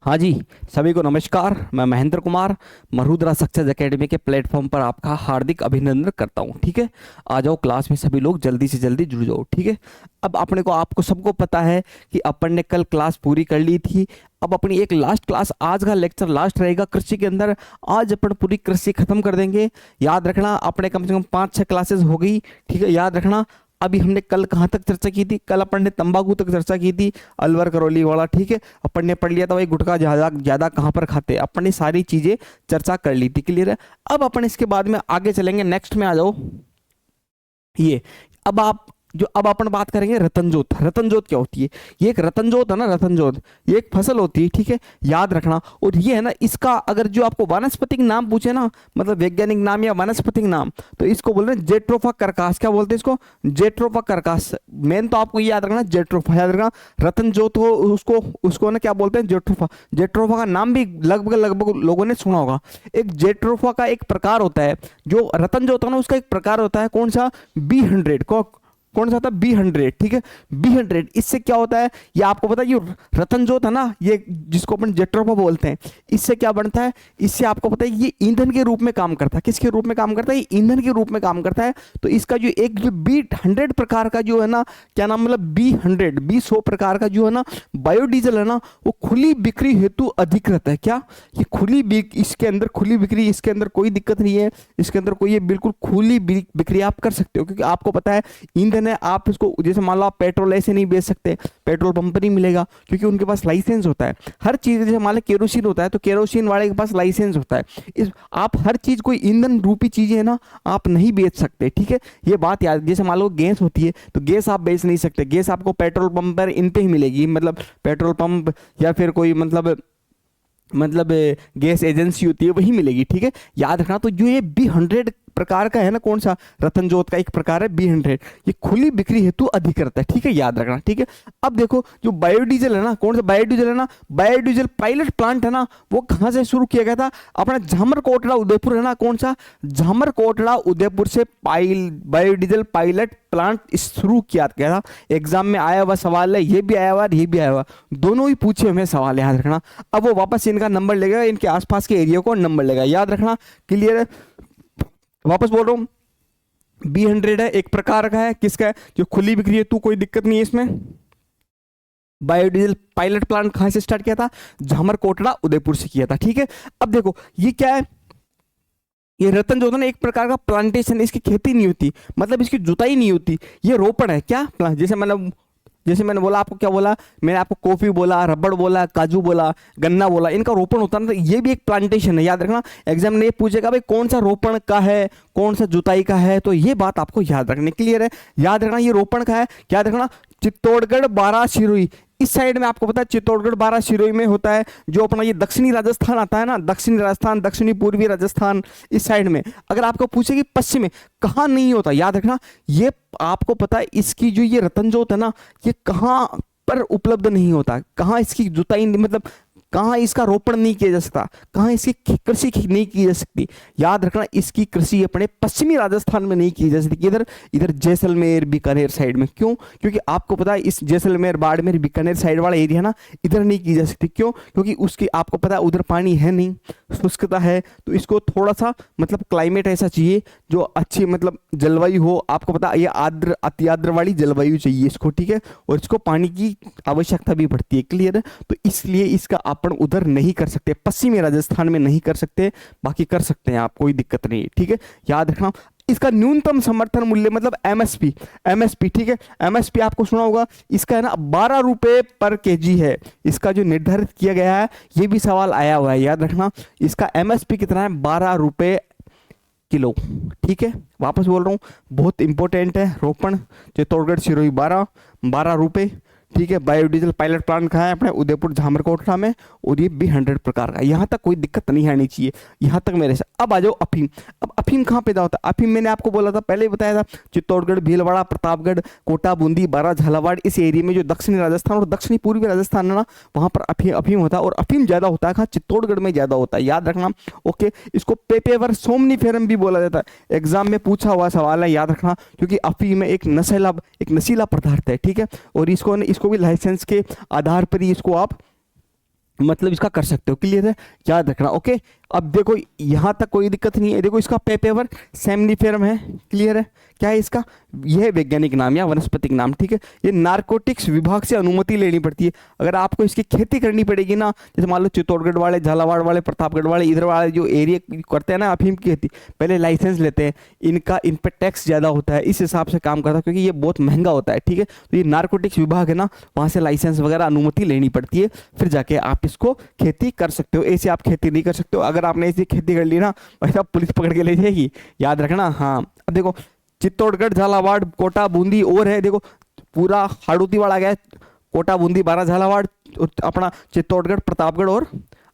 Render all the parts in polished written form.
हाँ जी, सभी को नमस्कार। मैं महेंद्र कुमार मरुद्रा सक्सेस एकेडमी के प्लेटफॉर्म पर आपका हार्दिक अभिनंदन करता हूँ। ठीक है, आ जाओ क्लास में, सभी लोग जल्दी से जल्दी जुड़ जाओ। ठीक है, अब अपने को आपको सबको पता है कि अपन ने कल क्लास पूरी कर ली थी। अब अपनी एक लास्ट क्लास, आज का लेक्चर लास्ट रहेगा कृषि के अंदर। आज अपन पूरी कृषि खत्म कर देंगे। याद रखना, अपने कम से कम 5-6 क्लासेस हो गई। ठीक है, याद रखना। अभी हमने कल कहाँ तक चर्चा की थी? कल अपन ने तंबाकू तक चर्चा की थी, अलवर करौली वाला। ठीक है, अपन ने पढ़ लिया था भाई गुटखा ज्यादा ज्यादा कहाँ पर खाते हैं। अपन ने सारी चीजें चर्चा कर ली थी। क्लियर है? अब अपन इसके बाद में आगे चलेंगे। नेक्स्ट में आ जाओ। ये अब अपन बात करेंगे रतनजोत। रतनजोत क्या होती है? ये एक रतनजोत है ना, रतनजोत ये एक फसल होती है। ठीक है, याद रखना। और ये है ना, इसका अगर जो आपको वानस्पतिक नाम पूछे ना, मतलब वैज्ञानिक नाम या वानस्पतिक नाम, तो इसको बोल रहे हैं जेट्रोफा कर्कास। क्या बोलते हैं इसको? जेट्रोफा कर्कास। मेन तो आपको ये याद रखना, जेट्रोफा याद रखना। रतनजोत हो उसको उसको ना क्या बोलते हैं? जेट्रोफा। जेट्रोफा का नाम भी लगभग लगभग लोगों ने सुना होगा। एक जेट्रोफा का एक प्रकार होता है, जो रतनजोत है ना उसका एक प्रकार होता है। कौन सा? B100 को। कौन सा था? B100। ठीक है, B100। इससे क्या होता है ये आपको पता है? ये रतनजोत है ना, ये जिसको अपन जेट्रोफा बोलते हैं, इससे क्या बनता है? इससे आपको पता है ये ईंधन के रूप में काम करता है। किसके रूप में काम करता है? ये ईंधन के रूप में काम करता है। तो इसका जो एक जो B100 प्रकार का जो है ना, क्या नाम, मतलब B100 प्रकार का जो है ना बायोडीजल है ना, वो खुली बिक्री हेतु अधिकृत है। क्या? ये इसके अंदर खुली बिक्री, इसके अंदर कोई दिक्कत नहीं है। इसके अंदर कोई, ये बिल्कुल खुली बिक्री आप कर सकते हो, क्योंकि आपको पता है ईंधन है। आप इसको जैसे मान लो आप पेट्रोल ऐसे नहीं बेच सकते, पेट्रोल पंप पर नहीं मिलेगा, क्योंकि उनके पास लाइसेंस होता है हर चीज। जैसे मान लो केरोसिन होता है, तो केरोसिन वाले के पास लाइसेंस होता है। आप हर चीज, कोई ईंधन रूपी चीजें है ना, आप नहीं बेच सकते। ठीक है, ये बात याद। जैसे मान लो गैस होती है, तो गैस आप बेच नहीं सकते। गैस आपको पेट्रोल पंप पर इन पे ही मिलेगी, मतलब पेट्रोल पंप या फिर कोई मतलब गैस एजेंसी होती है, वही मिलेगी। ठीक है, याद रखना। तो जो ये B100 प्रकार का है ना, कौन सा? रतनजोत का एक प्रकार है B100। ये खुली बिक्री हेतु अधिकृत है। ठीक है, याद रखना। ठीक है, अब देखो जो बायोडीजल है ना, कौन सा बायोडीजल है ना, बायोडीजल पायलट प्लांट है ना, वो कहाँ से शुरू किया गया था? अपना झामर कोटड़ा उदयपुर है ना, कौन सा? झामर कोटड़ा उदयपुर से बायोडीजल पायलट प्लांट शुरू किया गया था। एग्जाम में आया हुआ सवाल है, ये भी आया हुआ, ये भी आया हुआ, दोनों ही पूछे हुए सवाल, याद रखना। अब वो वापस इनका नंबर लेगा, इनके आसपास के एरिया को नंबर लेगा, याद रखना। क्लियर है? वापस बोल रहा हूं, B100 है, एक प्रकार का है। किसका है? जो खुली बिक्री है, तू कोई दिक्कत नहीं है इसमें। बायोडीजल पायलट प्लांट कहां से स्टार्ट किया था? झामर कोटड़ा उदयपुर से किया था। ठीक है, अब देखो ये क्या है? ये रतन जो होता है ना, एक प्रकार का प्लांटेशन। इसकी खेती नहीं होती, मतलब इसकी जुताई नहीं होती, ये रोपण है। क्या? जैसे मैंने बोला, आपको क्या बोला? मैंने आपको कॉफी बोला, रबड़ बोला, काजू बोला, गन्ना बोला, इनका रोपण होता है ना, तो ये भी एक प्लांटेशन है। याद रखना, एग्जाम में ये पूछेगा भाई कौन सा रोपण का है, कौन सा जुताई का है, तो ये बात आपको याद रखनी। क्लियर है? याद रखना, ये रोपण का है। याद रखना, चित्तौड़गढ़, बारां, सिरोही, इस साइड में आपको पता है चित्तौड़गढ़, बारां, सिरोही में होता है। जो अपना ये दक्षिणी राजस्थान आता है ना, दक्षिणी राजस्थान, दक्षिणी पूर्वी राजस्थान, इस साइड में। अगर आपको पूछे कि पश्चिम में कहाँ नहीं होता, याद रखना, ये आपको पता है इसकी जो ये रतनजोत है ना, ये कहाँ पर उपलब्ध नहीं होता, कहाँ इसकी जुताई, मतलब कहाँ इसका रोपण नहीं किया जा सकता, कहाँ इसकी कृषि नहीं की जा सकती। याद रखना, इसकी कृषि अपने पश्चिमी राजस्थान में नहीं की जा सकती। इधर इधर जैसलमेर, बीकानेर साइड में। क्यों? क्योंकि आपको पता है इस जैसलमेर, बाड़मेर, बीकानेर साइड वाला एरिया ना, इधर नहीं की जा सकती। क्यों? क्योंकि उसकी आपको पता है उधर पानी है नहीं, शुष्कता है। तो इसको थोड़ा सा मतलब क्लाइमेट ऐसा चाहिए जो अच्छी, मतलब जलवायु हो। आपको पता है ये आर्द्र, अति आर्द्र वाली जलवायु चाहिए इसको। ठीक है, और इसको पानी की आवश्यकता भी पड़ती है। क्लियर है? तो इसलिए इसका अपन उधर नहीं कर सकते, पश्चिमी राजस्थान में नहीं कर सकते, बाकी कर सकते हैं आप, कोई दिक्कत नहीं है। ठीक है, याद रखना। इसका न्यूनतम समर्थन मूल्य मतलब एमएसपी। ठीक है, एमएसपी आपको सुना होगा, इसका है ना 12 रुपए पर केजी है, इसका जो निर्धारित किया गया है। ये भी सवाल आया हुआ है, याद रखना। इसका एमएसपी कितना है? 12 रुपए किलो। ठीक है, वापस बोल रहा हूँ, बहुत इंपॉर्टेंट है। रोपण चित्तौड़गढ़, सिरोही, 12 रुपए। ठीक है, बायोडीजल पायलट प्लांट कहाँ है? अपने उदयपुर, झामर कोटड़ा में। और ये B100 प्रकार का। यहाँ तक कोई दिक्कत नहीं आनी चाहिए, यहाँ तक मेरे से। अब आ जाओ अफीम। अब अफीम कहाँ पैदा होता है? अफीम मैंने आपको बोला था, पहले ही बताया था, चित्तौड़गढ़, भीलवाड़ा, प्रतापगढ़, कोटा, बूंदी, बारां, झालावाड़, इस एरिया में जो दक्षिणी राजस्थान और दक्षिणी पूर्वी राजस्थान है ना, वहाँ पर अफीम होता है। और अफीम ज्यादा होता है कहाँ? चित्तौड़गढ़ में ज्यादा होता है, याद रखना। ओके, इसको पेपेवर सोमनिफेरम भी बोला जाता है। एग्जाम में पूछा हुआ सवाल है, याद रखना, क्योंकि अफीम में एक नशीला पदार्थ है। ठीक है, और इसको भी लाइसेंस के आधार पर ही इसको आप मतलब इसका कर सकते हो। क्लियर है, याद रखना। ओके, अब देखो यहाँ तक कोई दिक्कत नहीं है। देखो इसका पेपर सेमनीफेरम है। क्लियर है, क्या है इसका, यह वैज्ञानिक नाम या वनस्पतिक नाम। ठीक है, ये नारकोटिक्स विभाग से अनुमति लेनी पड़ती है अगर आपको इसकी खेती करनी पड़ेगी ना। जैसे मान लो चित्तौड़गढ़ वाले, झालावाड़ वाले, प्रतापगढ़ वाले, इधर वाले जो एरिया करते हैं ना अफीम की खेती, पहले लाइसेंस लेते हैं। इनका इन पर टैक्स ज़्यादा होता है, इस हिसाब से काम करता है, क्योंकि ये बहुत महंगा होता है। ठीक है, तो ये नारकोटिक्स विभाग है ना, वहाँ से लाइसेंस वगैरह अनुमति लेनी पड़ती है, फिर जाके आप इसको खेती कर सकते हो। ऐसे आप खेती नहीं कर सकते हो। अगर आपने ऐसी खेती कर ली ना भाई साहब, पुलिस पकड़ के ले जाएगी, याद रखना। हाँ, अब देखो चित्तौड़गढ़, झालावाड़, कोटा, बूंदी और है, देखो पूरा हाड़ौतीवाड़ आ गया, कोटा, बूंदी, बारा, झालावाड़, अपना चित्तौड़गढ़, प्रतापगढ़ और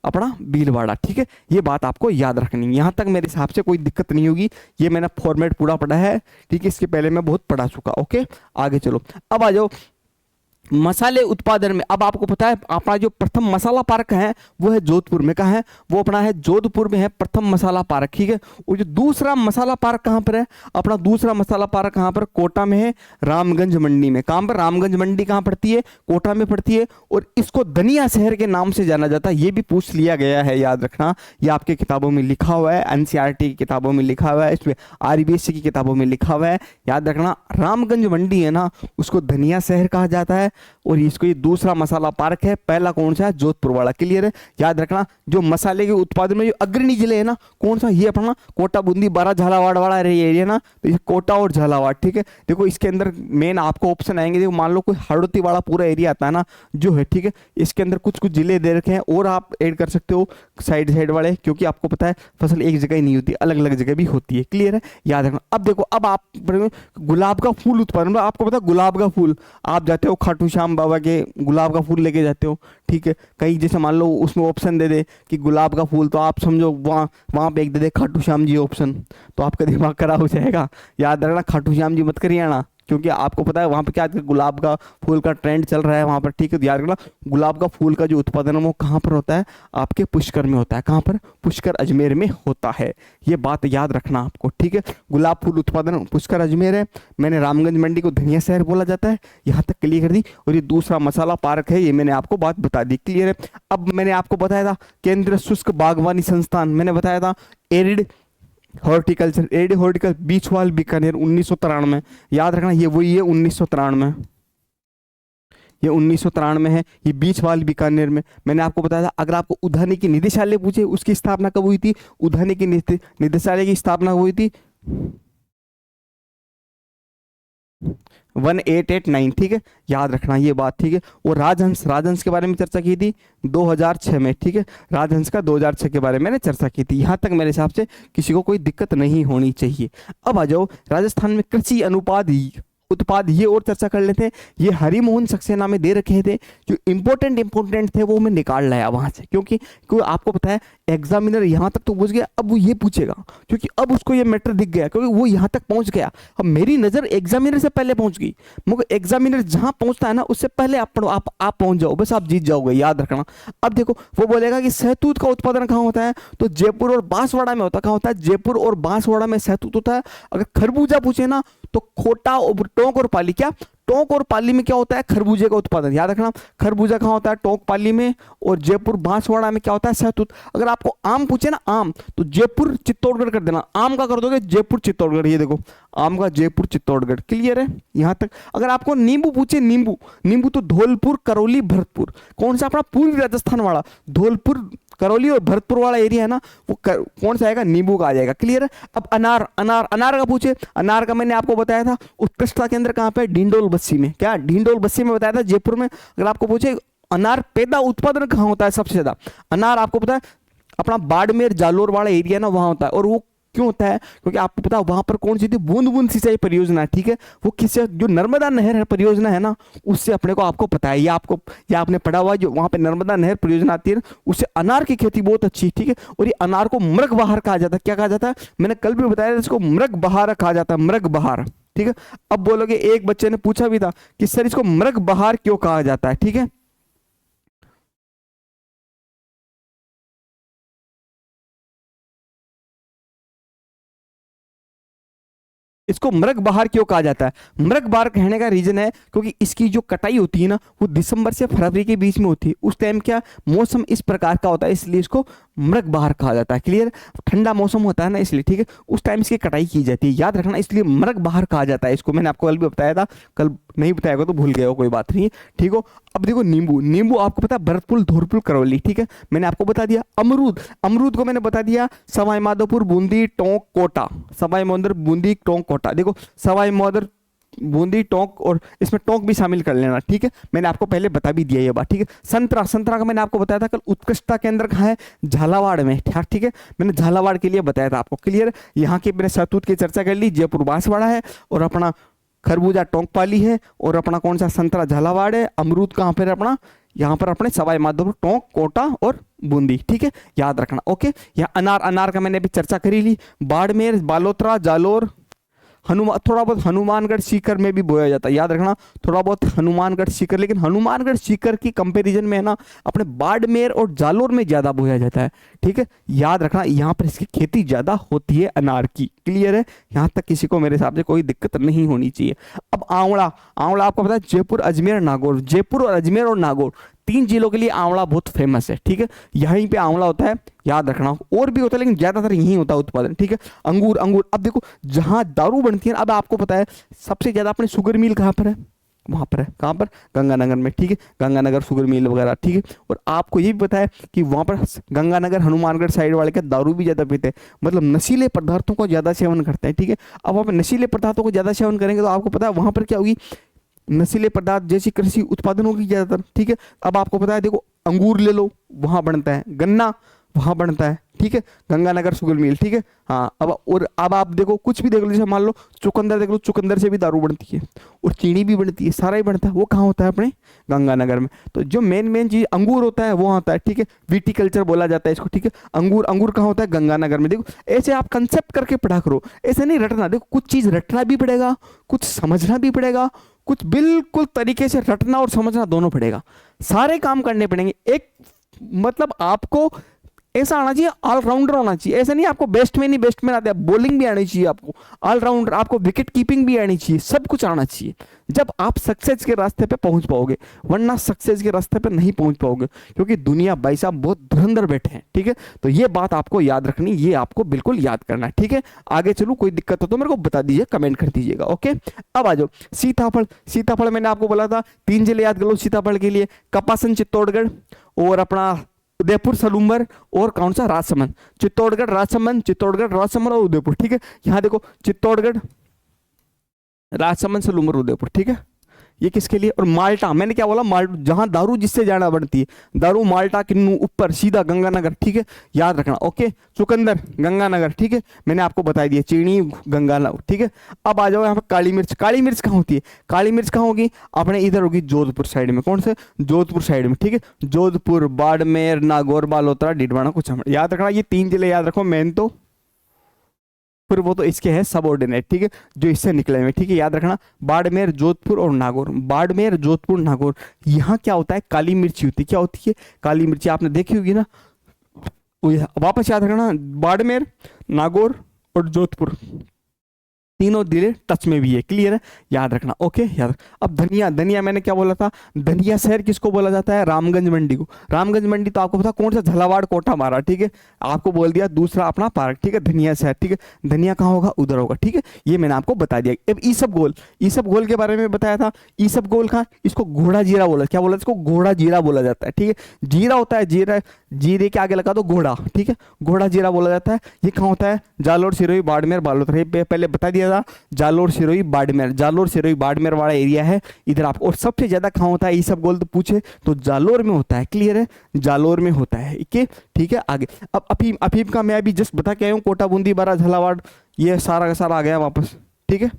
अपना भीलवाड़ा। ठीक है, ये बात आपको याद रखनी है। यहाँ तक मेरे हिसाब से कोई दिक्कत नहीं होगी। ये मैंने फॉर्मेट पूरा पढ़ा है। ठीक है, इसके पहले मैं बहुत पढ़ा चुका। ओके, आगे चलो। अब आ जाओ मसाले उत्पादन में। अब आपको पता है अपना जो प्रथम मसाला पार्क है वो है जोधपुर में। कहाँ है वो, अपना है जोधपुर में है प्रथम मसाला पार्क। ठीक है, और जो दूसरा मसाला पार्क कहाँ पर है, अपना दूसरा मसाला पार्क कहाँ पर, कोटा में है, रामगंज मंडी में। कहाँ पर, रामगंज मंडी कहाँ पड़ती है, कोटा में पड़ती है। और इसको धनिया शहर के नाम से जाना जाता है। ये भी पूछ लिया गया है, याद रखना। ये आपके किताबों में लिखा हुआ है, एनसीईआरटी की किताबों में लिखा हुआ है, इसमें आरबीएससी की किताबों में लिखा हुआ है। याद रखना, रामगंज मंडी है ना, उसको धनिया शहर कहा जाता है। और इसको ये दूसरा मसाला पार्क है। पहला कौन सा है, जोधपुर वाला। क्लियर है, याद रखना। जो मसाले के उत्पादन में जो अग्रणी जिले है ना, कौन सा, ये अपना कोटा, बूंदी, बारा, झालावाड़ वाला एरिया ना, तो ये कोटा और झालावाड़। ठीक है, देखो इसके अंदर मेन आपको ऑप्शन आएंगे। देखो मान लो कोई हाड़ौती वाला पूरा एरिया आता है ना जो है, ठीक है, इसके अंदर कुछ कुछ जिले दे रखे हैं और आप ऐड कर सकते हो साइड साइड वाले, क्योंकि आपको पता है फसल एक जगह ही नहीं होती, अलग अलग जगह भी होती है। क्लियर है, याद रखना। अब देखो, अब आप गुलाब का फूल उत्पादन, आपको पता है गुलाब का फूल, आप जाते हो खाटू श्याम बाबा के, गुलाब का फूल लेके जाते हो। ठीक है, कहीं जैसे मान लो उसमें ऑप्शन दे दे कि गुलाब का फूल, तो आप समझो वहाँ वहाँ पे एक दे दे खाटू श्याम जी ऑप्शन, तो आपका दिमाग खराब हो जाएगा। याद रखना, खाटू श्याम जी मत करिए आना, क्योंकि आपको पता है वहाँ पे क्या गुलाब का फूल का ट्रेंड चल रहा है वहाँ पर। ठीक है, तो याद रखना, गुलाब का फूल का जो उत्पादन है वो कहाँ पर होता है, आपके पुष्कर में होता है। कहाँ पर, पुष्कर अजमेर में होता है। ये बात याद रखना आपको। ठीक है, गुलाब फूल उत्पादन पुष्कर अजमेर है। मैंने रामगंज मंडी को धनिया शहर बोला जाता है, यहाँ तक क्लियर कर दी। और ये दूसरा मसाला पार्क है, ये मैंने आपको बात बता दी। क्लियर है, अब मैंने आपको बताया था केंद्रीय शुष्क बागवानी संस्थान, मैंने बताया था arid horticulture, arid horticulture, Beechwal Bikaner 1993। याद रखना, ये वही है 1993, ये 1993 है, ये बीचवाल बीकानेर में। मैंने आपको बताया था अगर आपको उद्यानिकी की निदेशालय पूछे उसकी स्थापना कब हुई थी, उद्यानिकी की निदेशालय की स्थापना हुई थी 1889। ठीक है, याद रखना ये बात। ठीक है, और राजहंस, राजहंस के बारे में चर्चा की थी 2006 में। ठीक है, राजहंस का 2006 के बारे में मैंने चर्चा की थी। यहाँ तक मेरे हिसाब से किसी को कोई दिक्कत नहीं होनी चाहिए। अब आ जाओ राजस्थान में कृषि अनुपात उत्पाद, ये और चर्चा कर लेते हैं। ये हरिमोहन सक्सेना में दे रखे थे, जो इंपॉर्टेंट थे वो मैं निकाल लाया वहां से, क्योंकि आपको पता है एग्जामिनर यहाँ तक तो पहुंच गया, अब वो ये पूछेगा, क्योंकि अब उसको ये मैटर दिख गया, क्योंकि वो यहाँ तक पहुंच गया। अब मेरी नजर एग्जामिनर से पहले पहुंच गई, मगर एग्जामिनर जहां पहुंचता है ना उससे पहले आप पढ़ो, आप पहुंच जाओ, बस आप जीत जाओगे, याद रखना। अब देखो वो बोलेगा कि सहतूत का उत्पादन कहाँ होता है, तो जयपुर और बांसवाड़ा में होता है। कहाँ होता है, जयपुर और बांसवाड़ा में सहतूत होता है। अगर खरबूजा पूछे ना तो खोटा और टोंक और पाली, क्या टोंक और पाली में क्या होता है, खरबूजे का उत्पादन। याद रखना, खरबूजा कहाँ होता है, टोंक पाली में, और जयपुर बांसवाड़ा में क्या होता है, सहतूत। अगर आपको आम पूछे ना, आम, तो जयपुर चित्तौड़गढ़ कर देना, आम का कर दोगे जयपुर चित्तौड़गढ़। ये देखो आम का जयपुर चित्तौड़गढ़। क्लियर है यहां तक। अगर आपको नींबू पूछे, नींबू, नींबू तो धौलपुर, करौली, भरतपुर। कौन सा, अपना पूर्वी राजस्थान वाला धौलपुर, करौली और भरतपुर वाला एरिया है ना, वो कौन सा आएगा, नींबू का आ जाएगा। क्लियर है। अब अनार, अनार, अनार का पूछे, अनार का मैंने आपको बताया था उत्कृष्टता केंद्र कहाँ पे, ढिंडोल बस्सी में। क्या, ढिंडोल बस्सी में बताया था, जयपुर में। अगर आपको पूछे अनार पैदा उत्पादन कहाँ होता है सबसे ज्यादा, अनार आपको पता है अपना बाड़मेर जालोर वाला एरिया ना, वहां होता है। और वो क्यों होता है, क्योंकि आपको पता है वहां पर कौन सी थी, बूंद बूंद सिंचाई परियोजना। ठीक है, वो किससे, जो नर्मदा नहर परियोजना है ना, उससे अपने को आपको पता है, ये आपने पढ़ा हुआ है, जो वहां पे नर्मदा नहर परियोजना आती है उससे अनार की खेती बहुत अच्छी। ठीक है, और ये अनार को मृग बहार कहा जाता है। क्या कहा जाता है, मैंने कल भी बताया इसको मृग बहार कहा जाता है, मृग बहार। ठीक है, अब बोलोगे, एक बच्चे ने पूछा भी था कि सर इसको मृग बहार क्यों कहा जाता है। ठीक है, इसको मृग बहार क्यों कहा जाता है? मृग बहार कहने का रीजन है क्योंकि इसकी जो कटाई होती है ना वो दिसंबर से फरवरी के बीच में होती है। उस टाइम क्या मौसम इस प्रकार का होता है, इसलिए इसको मृग बहार कहा जाता है। क्लियर? ठंडा मौसम होता है ना इसलिए, ठीक है, उस टाइम इसकी कटाई की जाती है, याद रखना, इसलिए मृग बहार कहा जाता है इसको। मैंने आपको कल भी बताया था, कल नहीं बताया तो भूल गए हो, कोई बात नहीं, ठीक हो। अब देखो नींबू, नींबू आपको पता है भरतपुर, धौरपुर, करौली, ठीक है, मैंने आपको बता दिया। अमरूद, अमरूद को मैंने बता दिया सवाई माधोपुर, बूंदी, टोंक, कोटा, सवाई माधोपुर, बूंदी, टोंक, कोटा। देखो सवाई माधोपुर, बूंदी, टोंक, और इसमें टोंक भी शामिल कर लेना, ठीक है, मैंने आपको पहले बता भी दिया ये बात, ठीक है। संतरा, संतरा का मैंने आपको बताया था कल, उत्कृष्टता केंद्र कहाँ है? झालावाड़ में, ठीक है, मैंने झालावाड़ के लिए बताया था आपको। क्लियर? यहाँ की मैंने शहतूत की चर्चा कर ली, जयपुर बांसवाड़ा है, और अपना खरबूजा टोंकपाली है, और अपना कौन सा संतरा झालावाड़ है। अमरूद कहाँ पर अपना? यहाँ पर अपने सवाई माधोपुर, टोंक, कोटा और बूंदी, ठीक है, याद रखना। ओके, यहाँ अनार, अनार का मैंने अभी चर्चा करी ली। बाड़मेर, बालोतरा, जालोर, हनुमान, थोड़ा बहुत हनुमानगढ़ सीकर में भी बोया जाता है, याद रखना, थोड़ा बहुत हनुमानगढ़ सीकर, लेकिन हनुमानगढ़ सीकर की कंपैरिजन में है ना अपने बाड़मेर और जालोर में ज्यादा बोया जाता है, ठीक है, याद रखना, यहाँ पर इसकी खेती ज्यादा होती है अनार की। क्लियर है? यहाँ तक किसी को मेरे हिसाब से कोई दिक्कत नहीं होनी चाहिए। अब आंवला, आंवला आपको पता है जयपुर, अजमेर, नागौर, जयपुर और अजमेर और नागौर तीन जिलों के लिए आंवला बहुत फेमस है, ठीक है, यहीं पे आंवला होता है, याद रखना। और भी होता है लेकिन ज्यादातर यहीं होता है उत्पादन, ठीक है। अंगूर, अंगूर, अब देखो जहां दारू बनती है, अब आपको पता है सबसे ज्यादा अपने शुगर मिल कहाँ पर है? वहां पर है, कहाँ पर? गंगानगर में, ठीक है, गंगानगर शुगर मिल वगैरह, ठीक है। और आपको ये भी पता है कि वहां पर गंगानगर, हनुमानगढ़ साइड वाले के दारू भी ज्यादा पीते हैं, मतलब नशीले पदार्थों का ज्यादा सेवन करते हैं, ठीक है। अब आप नशीले पदार्थों को ज्यादा सेवन करेंगे तो आपको पता है वहां पर क्या होगी? नशीले पदार्थ जैसी कृषि उत्पादन होगी ज्यादातर, ठीक है। अब आपको पता है देखो अंगूर ले लो, वहां बनता है, गन्ना वहां बनता है, ठीक है, गंगानगर शुगर मिल, ठीक है। हाँ, अब आप देखो कुछ भी देख लो, जैसे मान लो चुकंदर देख लो, चुकंदर से भी दारू बनती है, और चीनी भी बनती है, सारा ही बनता है, वो कहाँ होता है? अपने गंगानगर में। तो जो मेन मेन चीज अंगूर होता है वो होता है, ठीक है, विटीकल्चर बोला जाता है इसको, ठीक है। अंगूर, अंगूर कहाँ होता है? गंगानगर में। देखो ऐसे आप कंसेप्ट करके पढ़ा करो, ऐसे नहीं रटना। देखो कुछ चीज रटना भी पड़ेगा, कुछ समझना भी पड़ेगा, कुछ बिल्कुल तरीके से रटना और समझना दोनों पड़ेगा, सारे काम करने पड़ेंगे। एक मतलब आपको ऐसा आना चाहिए, ऑलराउंडर होना चाहिए, ऐसा नहीं आपको बेस्टमैन ही बेस्टमैन आता है, बॉलिंग भी आनी चाहिए आपको, ऑलराउंडर, आपको विकेट कीपिंग भी आनी चाहिए, सब कुछ आना चाहिए, जब आप सक्सेस के रास्ते पे पहुंच पाओगे, वरना सक्सेस के रास्ते पे नहीं पहुंच पाओगे, क्योंकि दुनिया भाई साहब बहुत धुरंधर बैठे हैं, ठीक है। तो ये बात आपको याद रखनी, ये आपको बिल्कुल याद करना है, ठीक है। आगे चलो, कोई दिक्कत हो तो मेरे को बता दीजिए, कमेंट कर दीजिएगा, ओके। अब आ जाओ सीताफल, सीताफल मैंने आपको बोला था 3 जिले याद कर लो सीताफल के लिए, कपासन चित्तौड़गढ़, और अपना उदयपुर सलूम्बर, और कौन सा? राजसमंद। चित्तौड़गढ़, राजसमंद, चित्तौड़गढ़, राजसमंद और उदयपुर, ठीक है। यहाँ देखो चित्तौड़गढ़, राजसमंद, सलूम्बर, उदयपुर, ठीक है, ये किसके लिए? और माल्टा, मैंने क्या बोला? माल्टा, जहां दारू जिससे जाना बनती है, दारू माल्टा, किन्नू, ऊपर सीधा गंगानगर, ठीक है, याद रखना, ओके। चुकंदर गंगानगर, ठीक है, मैंने आपको बता दिया, चीनी गंगानगर, ठीक है। अब आ जाओ यहाँ पर काली मिर्च, काली मिर्च कहाँ होती है? काली मिर्च कहाँ होगी? अपने इधर होगी जोधपुर साइड में, कौन से? जोधपुर साइड में, ठीक है, जोधपुर, बाड़मेर, नागौर, बालोतरा, डिडवाना, कुछ याद रखना, ये 3 जिले याद रखो मेन, तो फिर वो तो इसके है सबऑर्डिनेट, ठीक है, जो इससे निकले हुए, ठीक है, याद रखना, बाड़मेर, जोधपुर और नागौर, बाड़मेर, जोधपुर, नागौर। यहाँ क्या होता है? काली मिर्ची होती है, क्या होती है? काली मिर्ची, आपने देखी होगी ना, वापस याद रखना, बाड़मेर, नागौर और जोधपुर तीनों जिले टच में भी है, क्लियर है, याद रखना, ओके। याद। अब धनिया, धनिया मैंने क्या बोला था? धनिया शहर किसको बोला जाता है? रामगंज मंडी को। रामगंज मंडी तो आपको पता कौन सा? झालावाड़, कोटा, मारा, ठीक है, आपको बोल दिया दूसरा अपना पार्क, ठीक है, धनिया शहर, ठीक है, धनिया कहाँ होगा? उधर होगा, ठीक है, ये मैंने आपको बता दिया। अब ईसबगोल, ईसबगोल के बारे में बताया था, ईसबगोल कहाँ? इसको घोड़ा जीरा बोला, क्या बोला इसको? घोड़ा जीरा बोला जाता है, ठीक है, जीरा होता है, जीरा, जीरे के आगे लगा दो घोड़ा, ठीक है, घोड़ा जीरा बोला जाता है। ये कहाँ होता है? जालोर, सिरोही, बाड़मेर, बालोतरा, पहले बता दिया था, जालोर, सिरोही, बाड़मेर, जालोर, सिरोही, बाड़मेर वाला एरिया है इधर आपको। और सबसे ज्यादा कहाँ होता है? ईसबगोल तो पूछे तो जालोर में होता है, क्लियर है, जालोर में होता है, ठीक है। आगे अब अफीम, अफीम का मैं अभी जस्ट बता के आया हूँ, कोटा, बूंदी, बारा, झालावाड़, ये सारा का सारा आ गया वापस, ठीक है,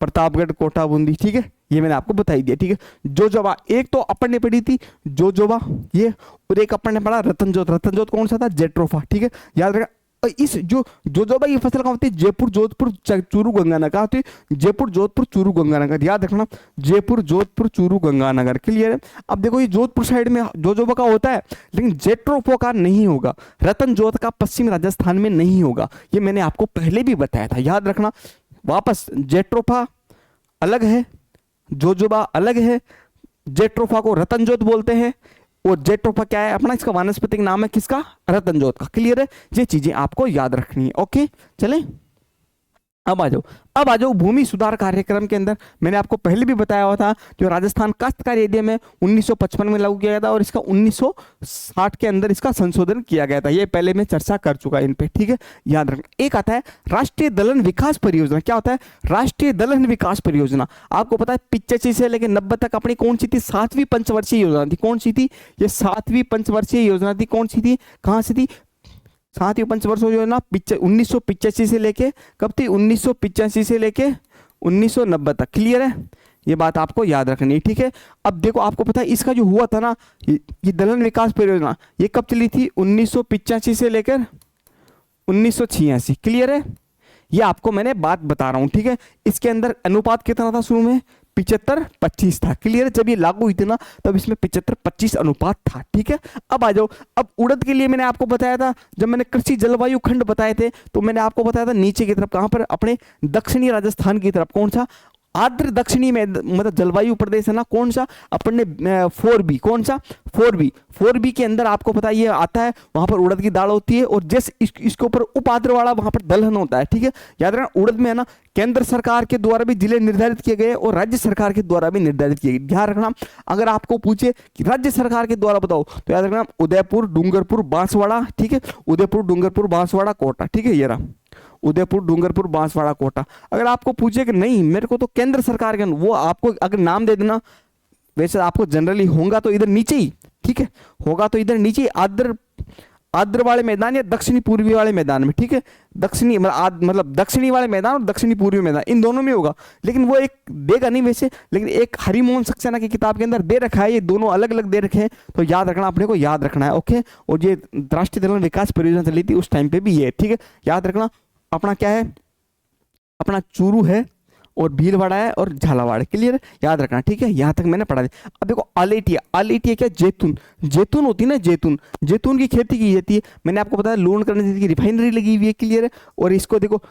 प्रतापगढ़, कोटा, बूंदी, ठीक है, ये मैंने आपको बता ही दिया, ठीक है। जोजोबा, एक तो अपन ने पढ़ी थी जोजोबा ये, और एक अपन ने पढ़ा रतनजोत, रतनजोत कौन सा था? जेट्रोफा, ठीक है, याद रखा। इस जो जोजोबा की फसल कहाँ होती है? जयपुर, जोधपुर, चूरू, गंगानगर, कहाँ होती है? जयपुर, जोधपुर, चूरू, गंगानगर, याद रखना, जयपुर, जोधपुर, चूरू, गंगानगर, क्लियर है। अब देखो ये जोधपुर साइड में जोजोबा का होता है, लेकिन जेट्रोफा का नहीं होगा, रतनजोत का पश्चिम राजस्थान में नहीं होगा, ये मैंने आपको पहले भी बताया था, याद रखना। वापस जेट्रोफा अलग है, जोजोबा अलग है, जेट्रोफा को रतनजोत बोलते हैं, और जेट्रोफा क्या है अपना, इसका वानस्पतिक नाम है किसका, रतनजोत का। क्लियर है, ये चीजें आपको याद रखनी है। ओके चलें, अब आ जाओ भूमि सुधार कार्यक्रम के अंदर। मैंने आपको पहले भी बताया हुआ था, जो राजस्थान काश्तकारी अधिनियम है 1955 में लागू किया गया था, और इसका 1960 के अंदर इसका संशोधन किया गया था। ये पहले मैं चर्चा कर चुका इन पे, ठीक है, याद रखना। एक आता है राष्ट्रीय दलहन विकास परियोजना। क्या होता है राष्ट्रीय दलहन विकास परियोजना? आपको पता है 85 से लेकर 90 तक अपनी कौन सी थी, 7वीं पंचवर्षीय योजना थी। कौन सी थी ये 7वीं पंचवर्षीय योजना थी? कौन सी थी, कहां से थी? 7वीं पंचवर्षीय योजना 1985 से लेके कब थी, 1985 से लेके 1990 तक। क्लियर है, ये बात आपको याद रखनी है, ठीक है। अब देखो आपको पता है इसका जो हुआ था ना, ये दलहन विकास परियोजना, ये कब चली थी, 1985 से लेकर 1986। क्लियर है, ये आपको मैंने बात बता रहा हूं, ठीक है। इसके अंदर अनुपात कितना था शुरू में, 75-25 था। क्लियर है, जब ये लागू हुई थी ना तब इसमें 75-25 अनुपात था, ठीक है। अब आ जाओ, अब उड़द के लिए मैंने आपको बताया था, जब मैंने कृषि जलवायु खंड बताए थे तो मैंने आपको बताया था नीचे की तरफ, कहां पर, अपने दक्षिणी राजस्थान की तरफ, कौन सा, आर्द्र दक्षिणी में, मतलब जलवायु प्रदेश है ना, कौन सा, अपने 4B, कौन सा, 4B के अंदर आपको पता ये आता है, वहां पर उड़द की दाल होती है, और जैसे इसके ऊपर उपाद्र वाला वहां पर दलहन होता है, ठीक है। याद रखना उड़द में है ना, केंद्र सरकार के द्वारा भी जिले निर्धारित किए गए और राज्य सरकार के द्वारा भी निर्धारित किए गए। ध्यान रखना, अगर आपको पूछे कि राज्य सरकार के द्वारा बताओ तो याद रखना उदयपुर, डूंगरपुर, बांसवाड़ा, ठीक है, उदयपुर, डूंगरपुर, बांसवाड़ा, कोटा, ठीक है, ये रहा उदयपुर, डूंगरपुर, बांसवाड़ा, कोटा। अगर आपको पूछे कि नहीं मेरे को तो केंद्र सरकार के, वो आपको अगर नाम दे देना, वैसे आपको जनरली होगा तो इधर नीचे ही, ठीक है, होगा तो इधर नीचे आर्द्र वाले मैदान या दक्षिणी पूर्वी वाले मैदान में, ठीक है, दक्षिणी मतलब दक्षिणी वाले मैदान और दक्षिणी पूर्वी मैदान, इन दोनों में होगा। लेकिन वो एक देगा नहीं वैसे, लेकिन एक हरिमोहन सक्सेना की किताब के अंदर दे रखा है, ये दोनों अलग अलग दे रखे हैं, तो याद रखना, अपने को याद रखना है। ओके, और ये राष्ट्रीय दलहन विकास परियोजना चली थी उस टाइम पे भी ये, ठीक है, याद रखना। अपना क्या है, अपना चूरू है और भीलवाड़ा है और झालावाड़। क्लियर है, याद रखना, ठीक है, यहां तक मैंने पढ़ा दिया। अब देखो आलेटिया क्या, जैतून होती है ना, जैतून की खेती की जाती है। मैंने आपको बताया लोन करने की रिफाइनरी लगी हुई है। क्लियर है, और इसको देखो,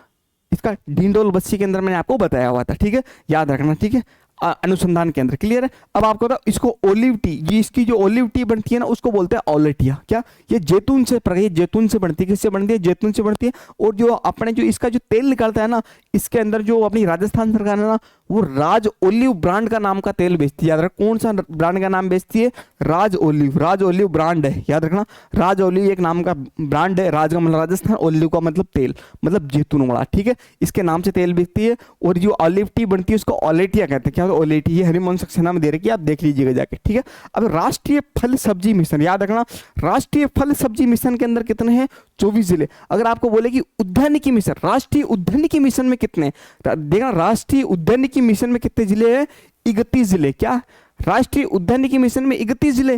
इसका ढिंडोल बस्सी के अंदर मैंने आपको बताया हुआ था, ठीक है, याद रखना, ठीक है, अनुसंधान केंद्र। क्लियर है, अब आपको बताओ इसको ओलिव टी, ये इसकी जो ओलिव टी बनती है ना उसको बोलते हैं ऑलेटिया। क्या, ये जैतून से बनती है, किससे बनती है, जैतून से बनती है। और जो अपने जो इसका जो तेल निकलता है ना, इसके अंदर जो अपनी राजस्थान सरकार है ना, वो राज ओलिव ब्रांड का नाम का तेल बेचती है। याद रखना, कौन सा ब्रांड का नाम बेचती है, राज ओलिव ब्रांड है। याद रखना, राज ओलिव एक नाम का ब्रांड है, राज का मतलब राजस्थान, ओलिव का मतलब तेल, मतलब जैतून वाला, ठीक है, इसके नाम से तेल बेचती है। और जो ऑलिव टी बनती है उसको ऑलेटिया कहते हैं। क्या ओलेटी, ये हरिमोहन सक्सेना में दे रखी है, आप देख लीजिएगा जाके, ठीक है। अब राष्ट्रीय फल सब्जी मिशन, याद रखना, राष्ट्रीय फल सब्जी मिशन के अंदर कितने हैं, 24 जिले। अगर आपको बोले कि उद्यानिकी मिशन, राष्ट्रीय उद्यानिकी मिशन में कितने, देखना राष्ट्रीय उद्यानिकी मिशन में कितने जिले हैं, 31 जिले। क्या, राष्ट्रीय उद्यानिकी मिशन में 31 जिले,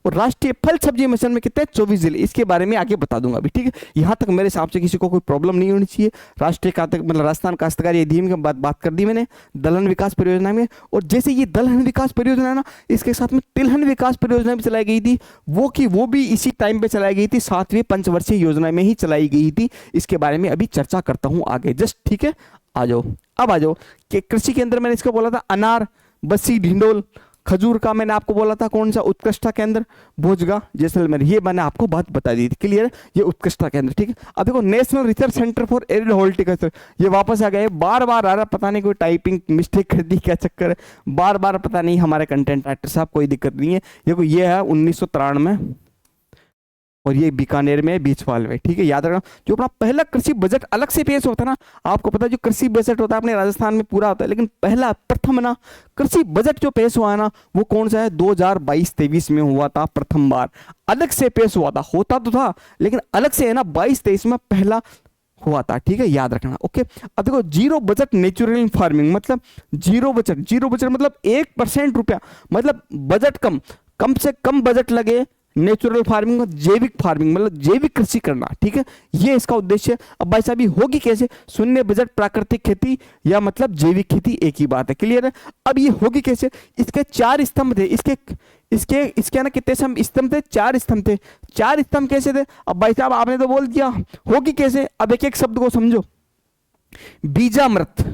और राष्ट्रीय फल सब्जी मिशन में कितने, 24 जिले। इसके बारे में आगे बता दूंगा अभी, ठीक है। यहां तक मेरे हिसाब से किसी को कोई प्रॉब्लम नहीं होनी चाहिए। राष्ट्रीय मतलब राजस्थान काश्तकारी अधिनियम की बात कर दी मैंने, दलहन विकास परियोजना में। और जैसे ये दलहन विकास परियोजना है ना, इसके साथ में तिलहन विकास परियोजना भी चलाई गई थी, वो भी इसी टाइम पे चलाई गई थी, 7वीं पंचवर्षीय योजना में ही चलाई गई थी। इसके बारे में अभी चर्चा करता हूं आगे, जस्ट, ठीक है। आ जाओ कि कृषि के अंदर मैंने इसको बोला था अनार, बस्सी, ढिंडोल, खजूर का मैंने आपको बोला था कौन सा, उत्कृष्टता केंद्र, भोजगा, जैसलमेर। ये मैंने आपको बात बता दी थी। क्लियर, ये उत्कृष्टता केंद्र, ठीक है। अब देखो national research centre for arid horticulture, ये वापस आ गए, बार आ रहा, पता नहीं कोई टाइपिंग मिस्टेक कर दी, क्या चक्कर है, बार पता नहीं, हमारे कंटेंट राइटर साहब कोई दिक्कत नहीं है। देखो ये है 1993 में, और ये बीकानेर में, बीचवाल में, ठीक है, याद रखना। जो अपना पहला कृषि बजट अलग से पेश होता है ना, आपको पता है जो कृषि बजट होता है अपने राजस्थान में पूरा होता है, लेकिन प्रथम ना कृषि बजट जो पेश हुआ है ना, वो कौन सा है, 2022-23 में हुआ था, प्रथम बार अलग से पेश हुआ था। होता तो था लेकिन अलग से है ना, 22-23 में पहला हुआ था, ठीक है, याद रखना। ओके, अब देखो जीरो बजट नेचुरल फार्मिंग, मतलब जीरो बजट मतलब 1% रुपया, मतलब बजट कम से कम बजट लगे नेचुरल फार्मिंग, जैविक फार्मिंग, मतलब जैविक कृषि करना, ठीक है, ये इसका उद्देश्य है। अब भाई साहब ये होगी कैसे, शून्य बजट प्राकृतिक खेती या मतलब जैविक खेती, एक ही बात है। क्लियर है, अब ये होगी कैसे, इसके 4 स्तंभ थे, इसके ना कितने स्तंभ थे, 4 स्तंभ थे। 4 स्तंभ कैसे थे, अब भाई साहब आपने तो बोल दिया होगी कैसे, अब एक एक शब्द को समझो। बीजामृत,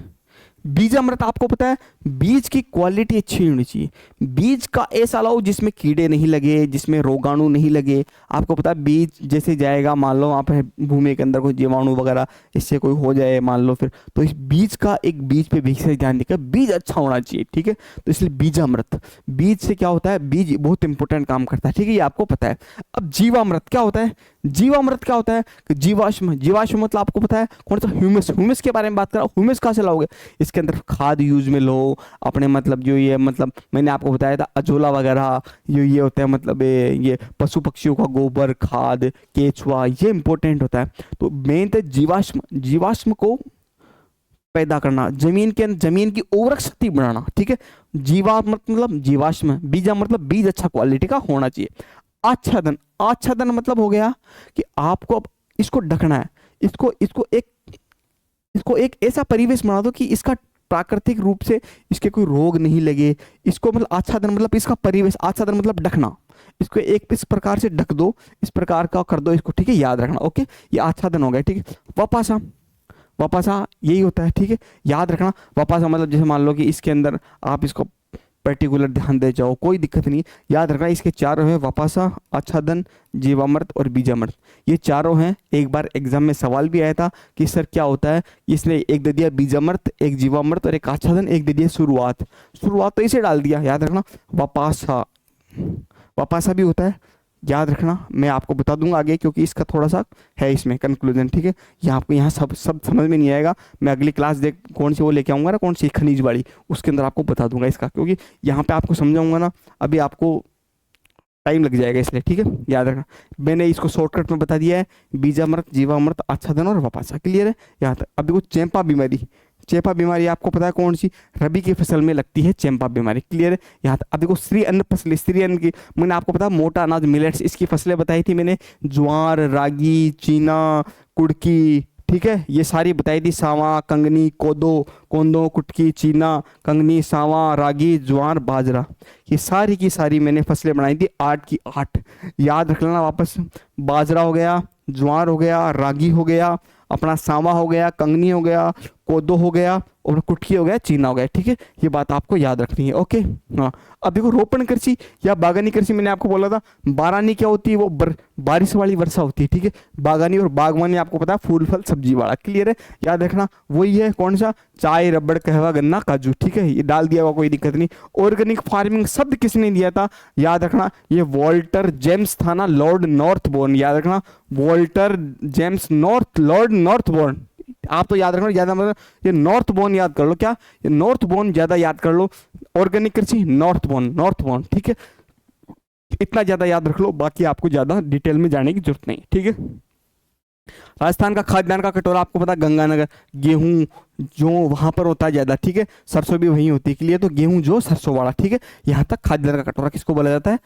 बीजामृत आपको पता है बीज की क्वालिटी अच्छी होनी चाहिए। बीज का ऐसा लाओ जिसमें कीड़े नहीं लगे, जिसमें रोगाणु नहीं लगे। आपको पता है बीज जैसे जाएगा, मान लो आप भूमि के अंदर कोई जीवाणु वगैरह इससे कोई हो जाए मान लो, फिर तो इस बीज का एक बीज पे विशेष ध्यान देकर बीज अच्छा होना चाहिए, ठीक है। तो इसलिए बीजामृत, बीज से क्या होता है, बीज बहुत इंपॉर्टेंट काम करता है, ठीक है, ये आपको पता है। अब जीवामृत क्या होता है, जीवामृत क्या होता है कि जीवाश्म, जीवाश्म मतलब आपको पता है कौन सा, ह्यूमस, ह्यूमस के बारे में बात कर रहा हूँ। ह्यूमस कहाँ से लाओगे, इसके अंदर खाद यूज में लो अपने, मतलब जो ये मतलब मैंने आपको बताया था अजोला वगैरह जो ये होता है, मतलब ये पशु पक्षियों का गोबर, खाद, केचुआ, ये इंपॉर्टेंट होता है। तो मेन तो जीवाश्म, जीवाश्म को पैदा करना, जमीन के अंदर जमीन की उर्वरक शक्ति बढ़ाना, ठीक है। जीवा मतलब जीवाश्म, बीजा मतलब बीज अच्छा क्वालिटी का होना चाहिए। आच्छादन, आच्छादन मतलब हो गया कि आपको अब इसको ढकना है, इसको इसको एक इसको एक ऐसा परिवेश बना दो कि इसका प्राकृतिक रूप से इसके कोई रोग नहीं लगे। इसको मतलब आच्छादन मतलब इसका परिवेश, आच्छादन मतलब ढकना, इसको एक इस प्रकार से ढक दो, इस प्रकार का कर दो इसको, ठीक है, याद रखना। ओके, ये आच्छादन हो गया, ठीक है। वपासा, वपासा यही होता है, ठीक है, याद रखना। वपासा मतलब जैसे मान लो कि इसके अंदर आप इसको पर्टिकुलर ध्यान दे जाओ, कोई दिक्कत नहीं, याद रखना। इसके चारों हैं, वपासा, आच्छादन, जीवामृत और बीजामृत, ये चारों हैं। एक बार एग्जाम में सवाल भी आया था कि सर क्या होता है, इसने एक दे दिया बीजामृत, एक जीवामृत और एक आच्छादन, एक दे दिया शुरुआत, शुरुआत तो इसे डाल दिया, याद रखना। वपासा, वपासा भी होता है, याद रखना। मैं आपको बता दूंगा आगे क्योंकि इसका थोड़ा सा है इसमें कंक्लूजन, ठीक है। यहाँ आपको यहाँ सब समझ में नहीं आएगा, मैं अगली क्लास देख कौन सी वो लेके आऊँगा ना, कौन सी खनिज वाली, उसके अंदर आपको बता दूंगा इसका, क्योंकि यहाँ पे आपको समझाऊंगा ना अभी आपको टाइम लग जाएगा, इसलिए ठीक है, याद रखना। मैंने इसको शॉर्टकट में बता दिया है, बीजामृत, जीवामृत, आच्छादन और वपासा, क्लियर है। यहाँ तक। अभी कुछ चेपा बीमारी, चेपा बीमारी आपको पता है कौन सी, रबी की फसल में लगती है चेपा बीमारी, क्लियर है। यहाँ तक। अब देखो श्री अन्न फसलें, श्री अन्न की मैंने आपको पता मोटा अनाज मिलेट्स, इसकी फसलें बताई थी मैंने, ज्वार, रागी, चीना, कुड़की, ठीक है, ये सारी बताई थी। सावा, कंगनी, कोदो, कोंदो, कुटकी, चीना, कंगनी, सावा, रागी, ज्वार, बाजरा, ये सारी की सारी मैंने फसलें बनाई थी, 8 की 8, याद रख लेना वापस। बाजरा हो गया, ज्वार हो गया, रागी हो गया, अपना सावा हो गया, कंगनी हो गया, कोदो हो गया और कुटकी हो गया, चीना हो गया, ठीक है, ये बात आपको याद रखनी है। ओके, हाँ। अब देखो रोपण कृषि या बागानी कृषि, मैंने आपको बोला था बारानी क्या होती है, वो बारिश वाली वर्षा होती है, ठीक है। बागानी और बागवानी आपको पता है फूल फल सब्जी वाला, क्लियर है, याद रखना। वही है कौन सा, चाय, रबड़, कहवा, गन्ना, काजू, ठीक है, ये डाल दिया हुआ, कोई दिक्कत नहीं। ऑर्गेनिक फार्मिंग शब्द किसने दिया था, याद रखना, ये वॉल्टर जेम्स था ना, लॉर्ड नॉर्थबोर्न, याद रखना, वॉल्टर जेम्स लॉर्ड नॉर्थबोर्न, आप तो याद रखना, ज्यादा मतलब ये नॉर्थबोर्न याद कर लो, क्या ये नॉर्थबोर्न ज्यादा याद कर लो। ऑर्गेनिक कृषि नॉर्थबोर्न, नॉर्थबोर्न, ठीक है, इतना ज्यादा याद रख लो, बाकी आपको ज्यादा डिटेल में जाने की जरूरत नहीं, ठीक है। राजस्थान का खाद्यान्न का कटोरा आपको पता है गंगानगर, गेहूं जो वहां पर होता है ज्यादा, ठीक है, सरसों भी वहीं होती है, क्लियर। तो गेहूं जो सरसों वाला, ठीक है, यहाँ तक खाद्यान्न का कटोरा किसको बोला जाता है,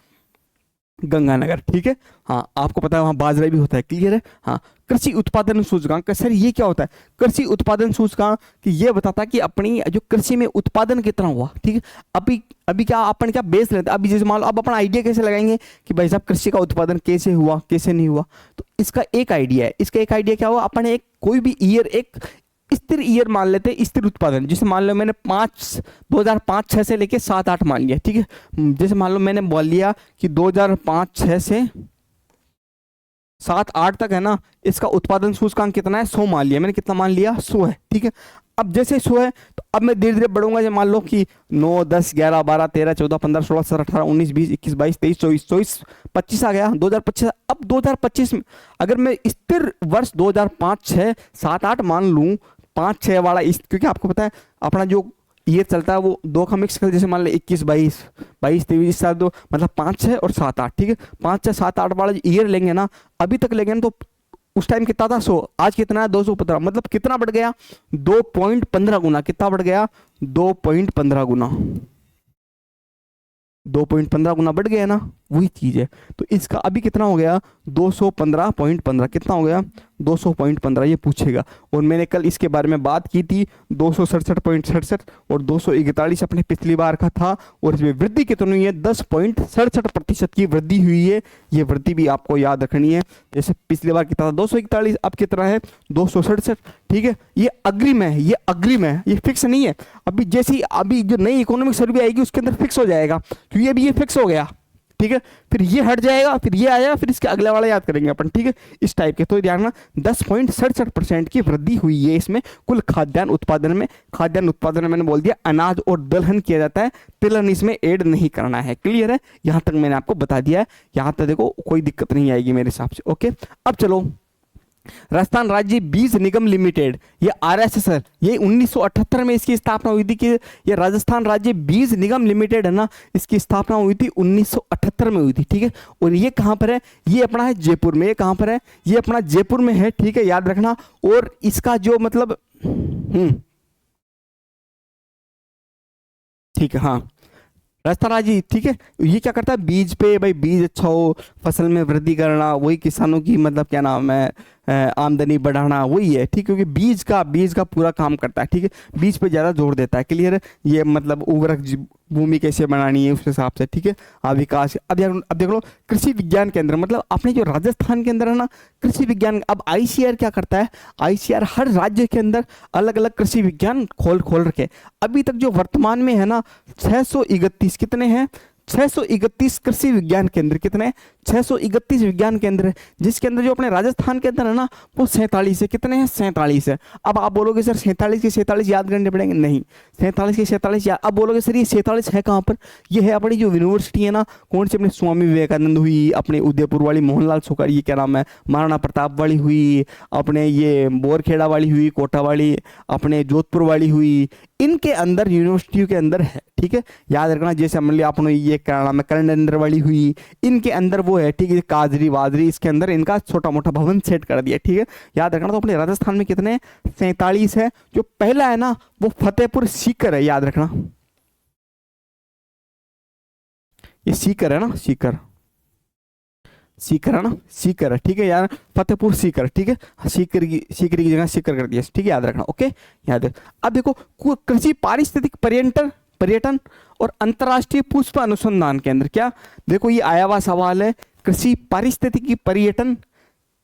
गंगानगर, ठीक है। हाँ, आपको पता है वहाँ बाजरा भी होता है, क्लियर है। हाँ, कृषि उत्पादन सूचकांक, सर ये क्या होता है, कृषि उत्पादन सूचकांक कि ये बताता है कि अपनी जो कृषि में उत्पादन कितना हुआ, ठीक है। अभी अभी क्या अपन क्या बेस लेते हैं, अभी जैसे मान लो अब अपना आइडिया कैसे लगाएंगे कि भाई साहब कृषि का उत्पादन कैसे हुआ कैसे नहीं हुआ, तो इसका एक आइडिया है, इसका एक आइडिया क्या हुआ, अपन एक कोई भी ईयर एक स्थिर ईयर मान लेते हैं, स्थिर उत्पादन, जैसे मान लो मैंने 2005-6 से लेके 7-8 मान लिया, ठीक है। जैसे मान लो मैंने बोल लिया कि 2005-6 से 7-8 तक है ना, इसका उत्पादन सूचकांक कितना है, 100 मान लिया मैंने, कितना मान लिया, 100 है, ठीक है। अब जैसे 100 है तो अब मैं धीरे धीरे बढ़ूंगा, जब मान लो कि 9, 10, 11, 12, 13, 14, 15, 16, 17, 18, 19, 20, 21, 22, 23, 24, 25 आ गया, 2025। अब 2025 में अगर मैं स्थिर वर्ष 2005-6, 7-8 मान लूँ, 5-6 वाला क्योंकि आपको पता है अपना जो ईयर चलता है वो दो का मिक्स कर, जैसे मान लो 21, 22, 23, 7, 2 मतलब 5-6 और 7-8, ठीक है। 5-6, 7-8 वाला ईयर लेंगे ना, अभी तक लेंगे ना, तो उस टाइम कितना था 100, आज कितना है 215, मतलब कितना बढ़ गया 2.15 गुना, कितना बढ़ गया 2.15 गुना, 2.15 गुना बढ़ गया ना, वही चीज़ है। तो इसका अभी कितना हो गया, 215.15, कितना हो गया 200.15, ये पूछेगा। और मैंने कल इसके बारे में बात की थी, 267.67 और 241 अपने पिछली बार का था। और इसमें वृद्धि कितनी हुई है, 10.67% की वृद्धि हुई है। ये वृद्धि भी आपको याद रखनी है। जैसे पिछली बार कितना था 241, अब कितना है 267। ठीक है, ये अग्रिम है, ये अग्रिम है, ये फिक्स नहीं है। अभी जैसी अभी जो नई इकोनॉमिक सर्वे आएगी उसके अंदर फिक्स हो जाएगा, क्योंकि अभी ये फिक्स हो गया। ठीक है, फिर ये हट जाएगा, फिर ये आया, फिर इसके अगले वाला याद करेंगे अपन। ठीक है, इस टाइप के। तो ध्यान रखना 10.67% की वृद्धि हुई है इसमें कुल खाद्यान्न उत्पादन में। खाद्यान्न उत्पादन में मैंने बोल दिया अनाज और दलहन किया जाता है, तिलहन इसमें ऐड नहीं करना है। क्लियर है, यहां तक मैंने आपको बता दिया है। यहां तक देखो कोई दिक्कत नहीं आएगी मेरे हिसाब से। ओके, अब चलो राजस्थान राज्य बीज निगम लिमिटेड, ये आरएसएस, ये 1978 में इसकी स्थापना हुई थी। कि ये राजस्थान राज्य बीज निगम लिमिटेड है ना, इसकी स्थापना हुई थी 1978 में हुई थी। ठीक है, और ये कहां पर है, ये अपना है जयपुर में। ये कहां पर है, ये अपना जयपुर में है। ठीक है, याद रखना। और इसका जो मतलब ठीक है, हाँ राजस्थान राज्य। ठीक है, ये क्या करता है, बीज पे भाई, बीज अच्छा हो, फसल में वृद्धि करना, वही किसानों की मतलब क्या नाम है, आमदनी बढ़ाना, वही है। ठीक है, क्योंकि बीज का पूरा काम करता है। ठीक है, बीज पे ज़्यादा जोर देता है। क्लियर है, ये मतलब उर्वरक भूमि कैसे बनानी है उस हिसाब से। ठीक है, विकास। अब देख लो कृषि विज्ञान केंद्र, मतलब अपने जो राजस्थान के अंदर है ना कृषि विज्ञान। अब आईसीआर क्या करता है, आईसीआर हर राज्य के अंदर अलग अलग कृषि विज्ञान खोल रखे। अभी तक जो वर्तमान में है ना 631, कितने हैं 631 कृषि विज्ञान केंद्र। कितने 631 विज्ञान केंद्र है, जिसके अंदर जो अपने राजस्थान के अंदर है ना वो 47 है। कितने हैं 47 है। अब आप बोलोगे सर 47 के 47 याद करने पड़ेंगे, नहीं 47 के 47 याद। अब बोलोगे सर ये 47 है कहाँ पर, ये है अपनी जो यूनिवर्सिटी है ना, कौन सी, अपने स्वामी विवेकानंद हुई, अपने उदयपुर वाली मोहनलाल सोकर, ये क्या नाम है, महाराणा प्रताप वाली हुई, अपने ये बोरखेड़ा वाली हुई, कोटा वाली, अपने जोधपुर वाली हुई, इनके अंदर यूनिवर्सिटियों के अंदर है। ठीक है, याद रखना। जैसे मान लिया आपने ये क्या नाम है करणेंद्र वाली हुई, इनके अंदर वो है। ठीक है, काजरी वाजरी, इसके अंदर इनका छोटा मोटा भवन सेट कर दिया। ठीक है, याद रखना। तो अपने राजस्थान में कितने 47 है। जो पहला है ना वो फतेहपुर सीकर है, याद रखना। ये सीकर है ना, सीकर, सीकर है ना, सीकर है। ठीक है यार, फतेहपुर सीकर। ठीक है, सीकर की जगह सीकर कर दिया। ठीक है, याद रखना। ओके, याद है। अब देखो कृषि पारिस्थितिक पर्यटन पर्यटन और अंतर्राष्ट्रीय पुष्प अनुसंधान केंद्र, क्या देखो ये आया हुआ सवाल है। कृषि पारिस्थितिकी पर्यटन,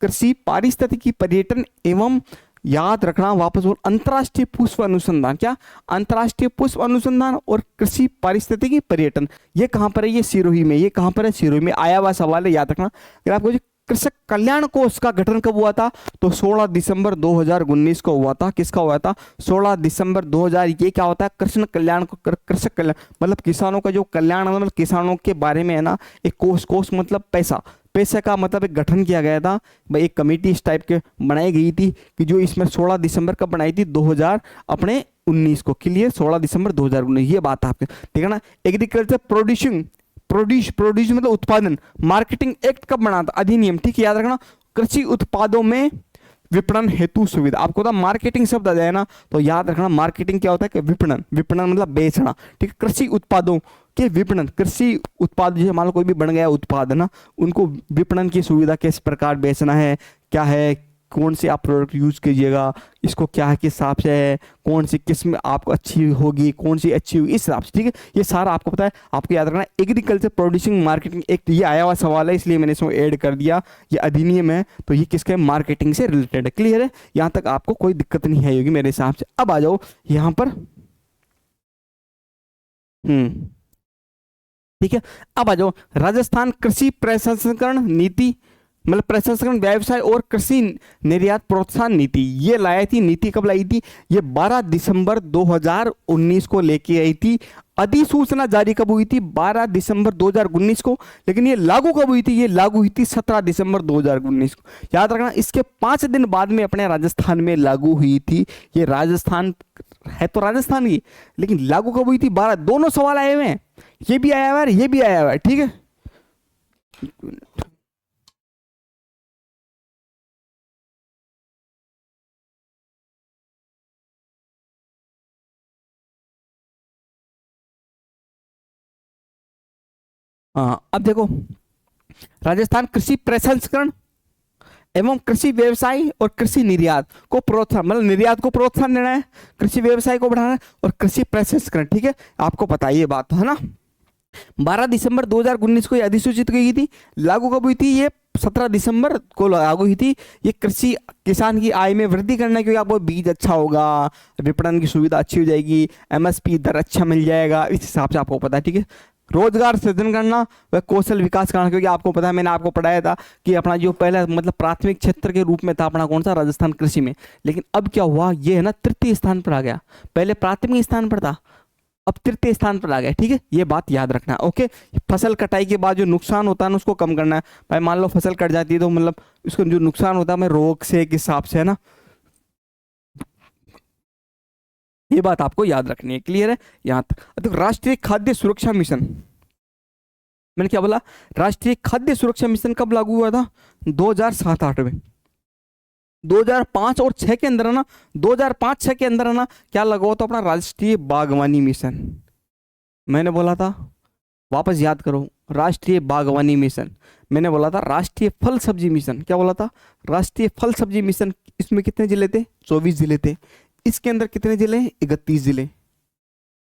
कृषि पारिस्थितिकी पर्यटन एवं, याद रखना वापस बोल, अंतर्राष्ट्रीय पुष्प अनुसंधान, क्या अंतर्राष्ट्रीय पुष्प अनुसंधान और कृषि पारिस्थितिकी पर्यटन, ये कहां पर है, ये सिरोही में। ये कहां पर है, सिरोही में। आया हुआ सवाल है, याद रखना। अगर आपको कृषक कल्याण कोष का गठन कब हुआ था, तो 16 दिसंबर 2019 को हुआ था। किसका हुआ था, 16 दिसंबर 2000। ये क्या होता है, कृषक कल्याण को, कृषक कल्याण मतलब किसानों का जो कल्याण, मतलब किसानों के बारे में है ना एक कोष, कोष मतलब पैसा, पैसे का मतलब एक गठन किया गया था भाई, एक कमेटी इस टाइप के बनाई गई थी कि जो इसमें 16 दिसंबर कब बनाई थी, 2000 अपने 19 को। क्लियर, 16 दिसंबर 2019, ये बात है आपके। ठीक है ना। एग्रीकल्चर प्रोड्यूसिंग, प्रोड्यूस मतलब उत्पादन, मार्केटिंग एक्ट कब बना था, अधिनियम। ठीक है, याद रखना। कृषि उत्पादों में विपणन हेतु सुविधा, आपको तो मार्केटिंग शब्द आ जाए ना तो याद रखना मार्केटिंग क्या होता है कि विपणन, विपणन मतलब बेचना। ठीक है, कृषि उत्पादों के विपणन, कृषि उत्पाद जैसे मान लो कोई भी बन गया उत्पाद है ना, उनको विपणन की सुविधा, किस प्रकार बेचना है, क्या है, कौन सी आप प्रोडक्ट यूज कीजिएगा, इसको क्या है, किस हिसाब से है, कौन सी किस्म आपको अच्छी होगी, कौन सी अच्छी होगी, इस हिसाब से। ठीक है, ये सारा आपको पता है, आपको याद रखना। एग्रीकल्चर प्रोड्यूसिंग मार्केटिंग एक्ट, ये आया हुआ सवाल है इसलिए मैंने इसको ऐड कर दिया। ये अधिनियम है तो ये किसका है, मार्केटिंग से रिलेटेड है। क्लियर है, यहाँ तक आपको कोई दिक्कत नहीं है होगी मेरे हिसाब से। अब आ जाओ यहाँ पर। हम्म, ठीक है, अब आ जाओ राजस्थान कृषि प्रसंस्करण नीति, मतलब प्रसंस्करण व्यवसाय और कृषि निर्यात प्रोत्साहन नीति, ये लाई थी। नीति कब लाई थी, ये 12 दिसंबर 2019 को लेके आई थी। अधिसूचना जारी कब हुई थी, 12 दिसंबर 2019 को। लेकिन ये लागू कब हुई थी, ये लागू हुई थी 17 दिसंबर 2019 को। याद रखना, इसके 5 दिन बाद में अपने राजस्थान में लागू हुई थी। ये राजस्थान है तो राजस्थान की, लेकिन लागू कब हुई थी 12, दोनों सवाल आए हुए हैं, ये भी आया हुआ है, ये भी आया हुआ है। ठीक है। हाँ, अब देखो, राजस्थान कृषि प्रसंस्करण एवं कृषि व्यवसाय और कृषि निर्यात को प्रोत्साहन, मतलब निर्यात को प्रोत्साहन देना है, कृषि व्यवसाय को बढ़ाना है और कृषि प्रसंस्करण, ठीक है, आपको पता है ये बात है ना। 12 दिसंबर 2019 को ये अधिसूचित की गई थी। लागू कब हुई थी ये? 17 दिसंबर को लागू हुई थी। ये कृषि किसान की आय में वृद्धि करना है, क्योंकि आपको बीज अच्छा होगा, विपणन की सुविधा अच्छी हो जाएगी, एमएसपी दर अच्छा मिल जाएगा, इस हिसाब से आपको पता है, ठीक है। रोजगार सृजन करना व कौशल विकास करना, क्योंकि आपको पता है, मैंने आपको पढ़ाया था कि अपना जो पहला मतलब प्राथमिक क्षेत्र के रूप में था अपना कौन सा, राजस्थान कृषि में, लेकिन अब क्या हुआ, ये है ना तृतीय स्थान पर आ गया, पहले प्राथमिक स्थान पर था, अब तृतीय स्थान पर आ गया, ठीक है, ये बात याद रखना। ओके, फसल कटाई के बाद जो नुकसान होता है ना उसको कम करना है। भाई मान लो फसल कट जाती है तो मतलब उसको जो नुकसान होता है मैं रोग से के हिसाब से, है ना, ये बात आपको याद रखनी है। क्लियर है यहाँ तक? तो राष्ट्रीय खाद्य सुरक्षा मिशन, मैंने क्या बोला, राष्ट्रीय खाद्य सुरक्षा मिशन कब लागू हुआ था? 2007-8 में। 2005 और 6 के अंदर है ना, 2005-6 के अंदर है ना, क्या लगा हुआ था अपना राष्ट्रीय बागवानी मिशन। मैंने बोला था, वापस याद करो, राष्ट्रीय बागवानी मिशन, मैंने बोला था राष्ट्रीय फल सब्जी मिशन, क्या बोला था, राष्ट्रीय फल सब्जी मिशन। इसमें कितने जिले थे? 24 जिले थे। इसके अंदर कितने जिले हैं? 31 जिले।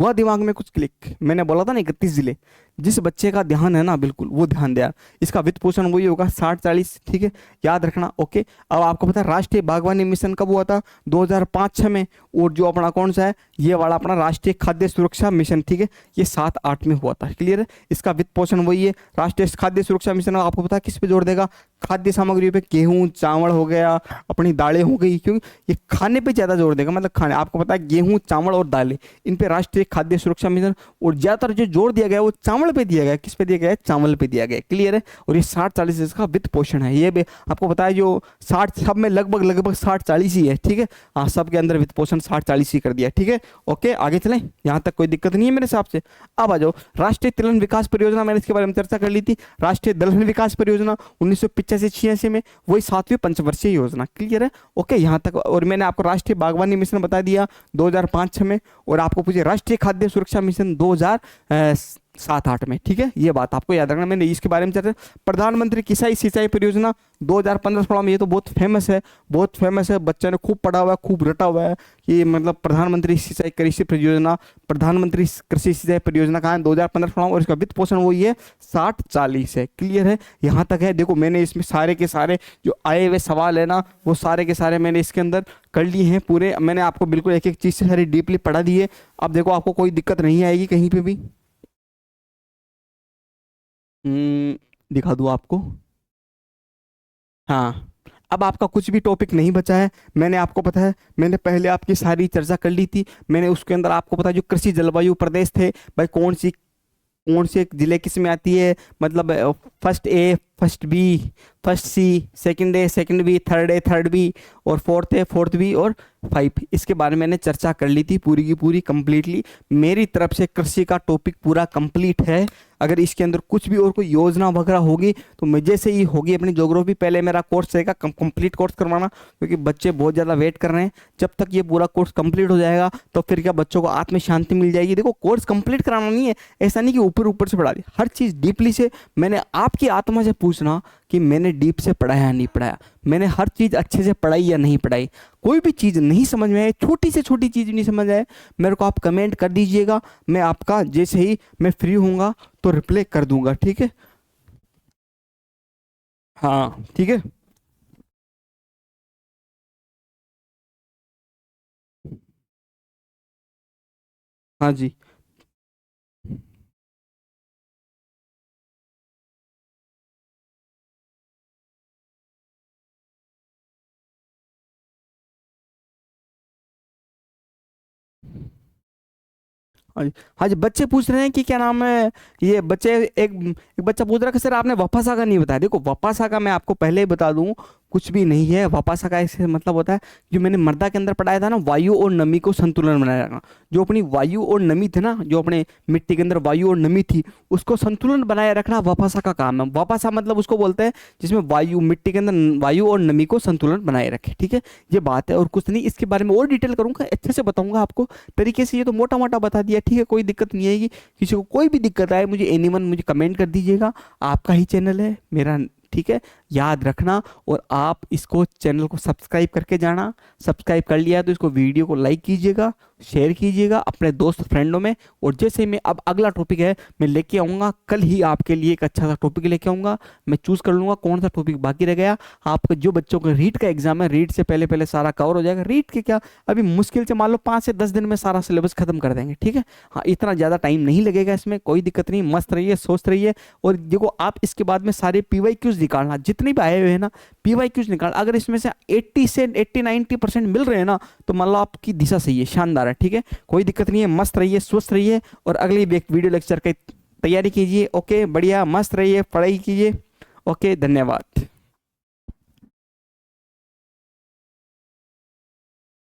हुआ दिमाग में कुछ क्लिक? मैंने बोला था ना 31 जिले। जिस बच्चे का ध्यान है ना बिल्कुल वो ध्यान दे यार, इसका वित्त पोषण वही होगा 60-40, ठीक है, याद रखना। ओके, अब आपको पता है राष्ट्रीय बागवानी मिशन कब हुआ था? 2005-6 में। और जो अपना कौन सा है, ये वाला अपना राष्ट्रीय खाद्य सुरक्षा मिशन, ठीक है, ये 7-8 में हुआ था। क्लियर है? इसका वित्त पोषण वही है। राष्ट्रीय खाद्य सुरक्षा मिशन आपको पता है किस पे जोर देगा? खाद्य सामग्री पे, गेहूं चावल हो गया, अपनी दालें हो गई, क्योंकि ये खाने पे ज्यादा जोर देगा, मतलब खाने, आपको पता है गेहूं चावल और दालें, इन पे राष्ट्रीय खाद्य सुरक्षा मिशन। और ज्यादातर जो जोर दिया गया है वो चावल पे दिया गया है। किस पे दिया गया है? चावल पे दिया गया है। क्लियर है? और ये 60-40 इसका वित्त पोषण है। ये भी आपको पता है, जो 60 सब में लगभग लगभग 60-40 ही है, ठीक है, हाँ, सबके अंदर वित्त पोषण 60-40 ही कर दिया, ठीक है। ओके, आगे चलें, यहाँ तक कोई दिक्कत नहीं है मेरे हिसाब से। अब आ जाओ राष्ट्रीय तिलहन विकास परियोजना, मैंने इसके बारे में चर्चा कर ली थी। राष्ट्रीय दलहन विकास परियोजना 1985-86 में, वही 7वीं पंचवर्षीय योजना। क्लियर है? ओके, यहाँ तक। और मैंने आपको राष्ट्रीय बागवानी मिशन बता दिया 2005-6 में, और आपको पूछे राष्ट्रीय खाद्य सुरक्षा मिशन 2007-8 में, ठीक है, ये बात आपको याद रखना। मैंने इसके बारे में चर्चा। प्रधानमंत्री किसान सिंचाई परियोजना 2015-16 में, ये तो बहुत फेमस है, बहुत फेमस है, बच्चे ने खूब पढ़ा हुआ है, खूब रटा हुआ है। ये मतलब प्रधानमंत्री सिंचाई कृषि परियोजना, प्रधानमंत्री कृषि सिंचाई परियोजना कहाँ है? 2015-16, और इसका वित्त पोषण वही है 60-40 है। क्लियर है? यहाँ तक है। देखो मैंने इसमें सारे के सारे जो आए हुए सवाल है ना, वो सारे के सारे मैंने इसके अंदर कर लिए हैं पूरे। मैंने आपको बिल्कुल एक एक चीज़ से सारी डीपली पढ़ा दी है। अब देखो आपको कोई दिक्कत नहीं आएगी कहीं पे भी। दिखा दूँ आपको? हाँ, अब आपका कुछ भी टॉपिक नहीं बचा है। मैंने आपको पता है, मैंने पहले आपकी सारी चर्चा कर ली थी। मैंने उसके अंदर आपको पता है जो कृषि जलवायु प्रदेश थे, भाई कौन सी जिले किस में आती है, मतलब first A first B, first C, second A second B, third A third B, और फोर्थ ए फोर्थ बी, और 5, इसके बारे में मैंने चर्चा कर ली थी पूरी की पूरी कंप्लीटली। मेरी तरफ से कृषि का टॉपिक पूरा कंप्लीट है। अगर इसके अंदर कुछ भी और कोई योजना वगैरह होगी तो मुझे से ही होगी। अपनी ज्योग्राफी पहले मेरा कोर्स रहेगा कंप्लीट कोर्स करवाना, क्योंकि बच्चे बहुत ज़्यादा वेट कर रहे हैं। जब तक ये पूरा कोर्स कंप्लीट हो जाएगा तो फिर क्या बच्चों को आत्म शांति मिल जाएगी। देखो कोर्स कंप्लीट कराना नहीं है, ऐसा नहीं कि ऊपर ऊपर से पढ़ा दी, हर चीज़ डीपली से। मैंने आपकी आत्मा से पूछना कि मैंने डीप से पढ़ाया या नहीं पढ़ाया, मैंने हर चीज़ अच्छे से पढ़ाई या नहीं पढ़ाई। कोई भी चीज़ नहीं समझ में आए, छोटी से छोटी चीज़ नहीं समझ आए, मेरे को आप कमेंट कर दीजिएगा। मैं आपका जैसे ही मैं फ्री होऊंगा तो रिप्लाई कर दूंगा, ठीक है। हाँ ठीक है। हाँ जी। हाँ जी। हाँ जी, बच्चे पूछ रहे हैं कि क्या नाम है, ये बच्चे एक बच्चा पूछ रहा है कि सर आपने वफा सागा नहीं बताया। देखो वफा सागा मैं आपको पहले ही बता दूं, कुछ भी नहीं है। वापासा का इससे मतलब होता है, जो मैंने मृदा के अंदर पढ़ाया था ना, वायु और नमी को संतुलन बनाए रखना। जो अपनी वायु और नमी थे ना, जो अपने मिट्टी के अंदर वायु और नमी थी, उसको संतुलन बनाए रखना वापासा का काम है। वापासा मतलब उसको बोलते हैं जिसमें वायु, मिट्टी के अंदर वायु और नमी को संतुलन बनाए रखे। ठीक है, ये बात है और कुछ नहीं। इसके बारे में और डिटेल करूंगा, अच्छे से बताऊंगा आपको तरीके से। ये तो मोटा मोटा बता दिया, ठीक है, कोई दिक्कत नहीं आएगी। किसी को कोई भी दिक्कत आए मुझे एनीवन मुझे कमेंट कर दीजिएगा। आपका ही चैनल है मेरा, ठीक है, याद रखना। और आप इसको चैनल को सब्सक्राइब करके जाना। सब्सक्राइब कर लिया तो इसको वीडियो को लाइक कीजिएगा, शेयर कीजिएगा अपने दोस्त फ्रेंडों में। और जैसे मैं अब अगला टॉपिक है मैं लेके आऊँगा, कल ही आपके लिए एक अच्छा सा टॉपिक लेके आऊँगा। मैं चूज़ कर लूँगा कौन सा टॉपिक बाकी रह गया। आपका जो बच्चों का रीट का एग्जाम है, रीट से पहले पहले सारा कवर हो जाएगा। रीट के क्या अभी मुश्किल से मान लो 5 से 10 दिन में सारा सिलेबस खत्म कर देंगे। ठीक है, हाँ, इतना ज़्यादा टाइम नहीं लगेगा इसमें, कोई दिक्कत नहीं। मस्त रहिए, सोचते रहिए। और देखो आप इसके बाद में सारे PYQs निकालना, जितने भी आए हुए हैं ना PYQs निकाल। अगर इसमें से 80 से 80-90% मिल रहे हैं ना, तो मान लो आपकी दिशा सही है, शानदार है। ठीक है, कोई दिक्कत नहीं है। मस्त रहिए, स्वस्थ रहिए और अगली वीडियो लेक्चर की तैयारी कीजिए। ओके, बढ़िया, मस्त रहिए, पढ़ाई कीजिए। ओके, धन्यवाद।